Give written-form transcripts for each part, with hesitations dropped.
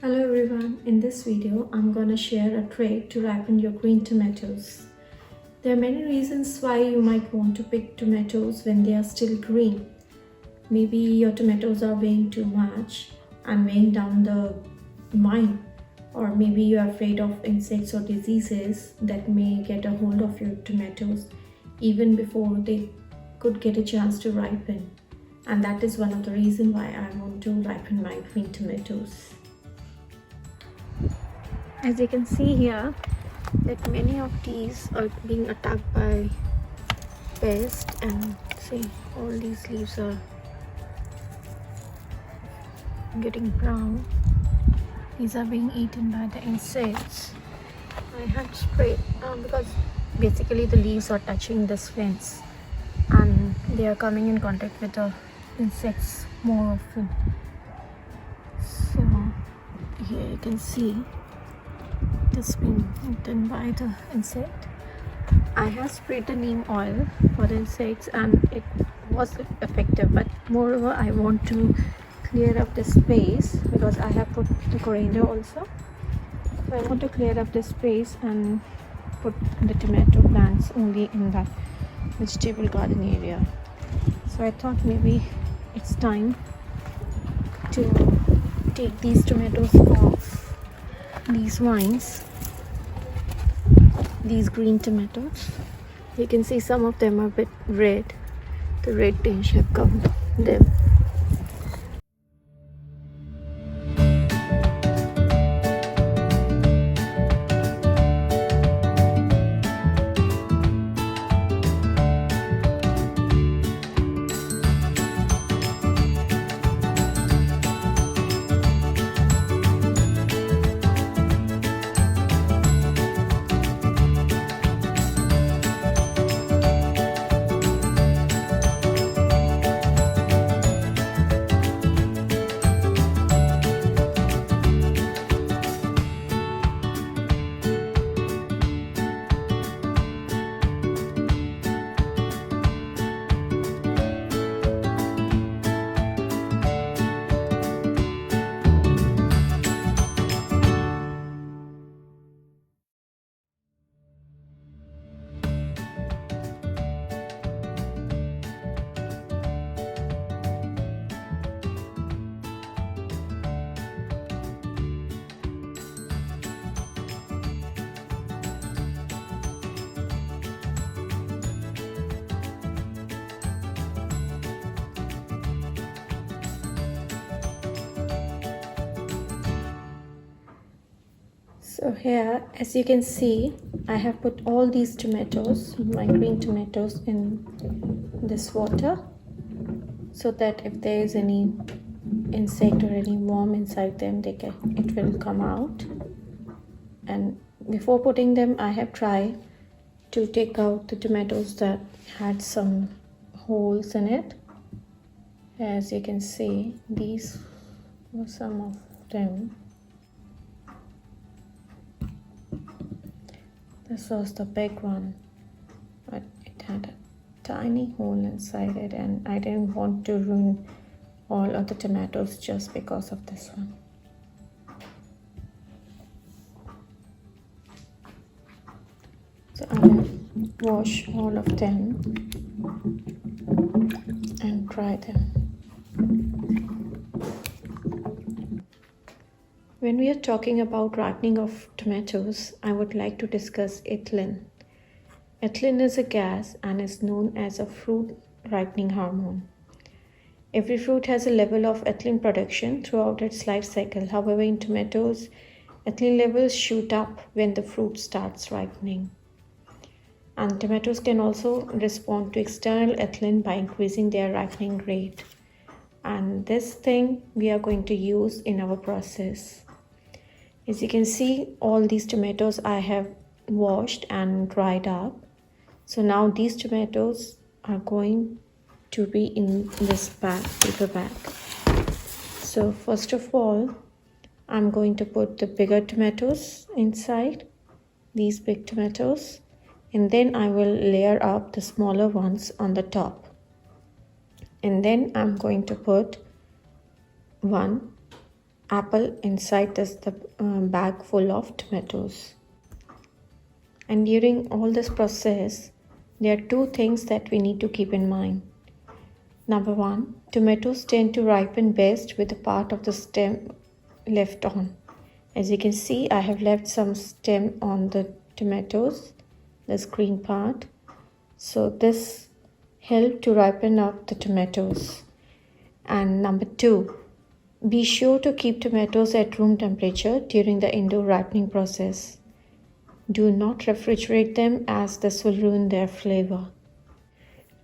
Hello everyone, in this video I'm gonna share a trick to ripen your green tomatoes. There are many reasons why you might want to pick tomatoes when they are still green. Maybe your tomatoes are weighing too much and weighing down the vine, or maybe you are afraid of insects or diseases that may get a hold of your tomatoes even before they could get a chance to ripen. And that is one of the reasons why I want to ripen my green tomatoes. As you can see here, that many of these are being attacked by pests, and see, all these leaves are getting brown. These are being eaten by the insects. I had sprayed because basically the leaves are touching this fence and they are coming in contact with the insects more often. So here you can see this being eaten by the insect. I have sprayed the neem oil for the insects and it was effective, but moreover I want to clear up the space because I have put the coriander also. So I want to clear up the space and put the tomato plants only in that vegetable garden area. So I thought maybe it's time to take these tomatoes off these vines, these green tomatoes. You can see some of them are a bit red. The red tinge have come them. So here, as you can see, I have put all these tomatoes, my green tomatoes, in this water so that if there is any insect or any worm inside them, it will come out. And before putting them, I have tried to take out the tomatoes that had some holes in it. As you can see, these were some of them. This was the big one, but it had a tiny hole inside it, and I didn't want to ruin all of the tomatoes just because of this one. So I will wash all of them and dry them. When we are talking about ripening of tomatoes, I would like to discuss ethylene. Ethylene is a gas and is known as a fruit ripening hormone. Every fruit has a level of ethylene production throughout its life cycle. However, in tomatoes, ethylene levels shoot up when the fruit starts ripening. And tomatoes can also respond to external ethylene by increasing their ripening rate. And this thing we are going to use in our process. As you can see, all these tomatoes I have washed and dried up. So now these tomatoes are going to be in this bag, paper bag. So first of all, I'm going to put the bigger tomatoes inside, these big tomatoes, and then I will layer up the smaller ones on the top. And then I'm going to put one apple inside this bag full of tomatoes. And during all this process, there are two things that we need to keep in mind. Number one, tomatoes tend to ripen best with the part of the stem left on. As you can see, I have left some stem on the tomatoes, this green part. So this helps to ripen up the tomatoes. And number two, be sure to keep tomatoes at room temperature during the indoor ripening process. Do not refrigerate them as this will ruin their flavor.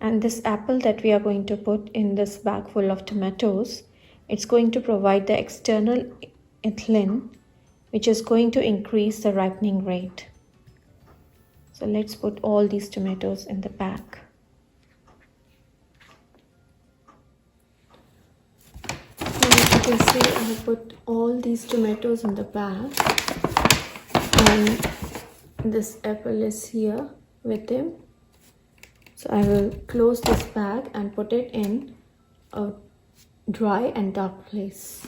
And this apple that we are going to put in this bag full of tomatoes, it's going to provide the external ethylene, which is going to increase the ripening rate. So let's put all these tomatoes in the bag. As you can see, I have put all these tomatoes in the bag, and this apple is here with them. So I will close this bag and put it in a dry and dark place.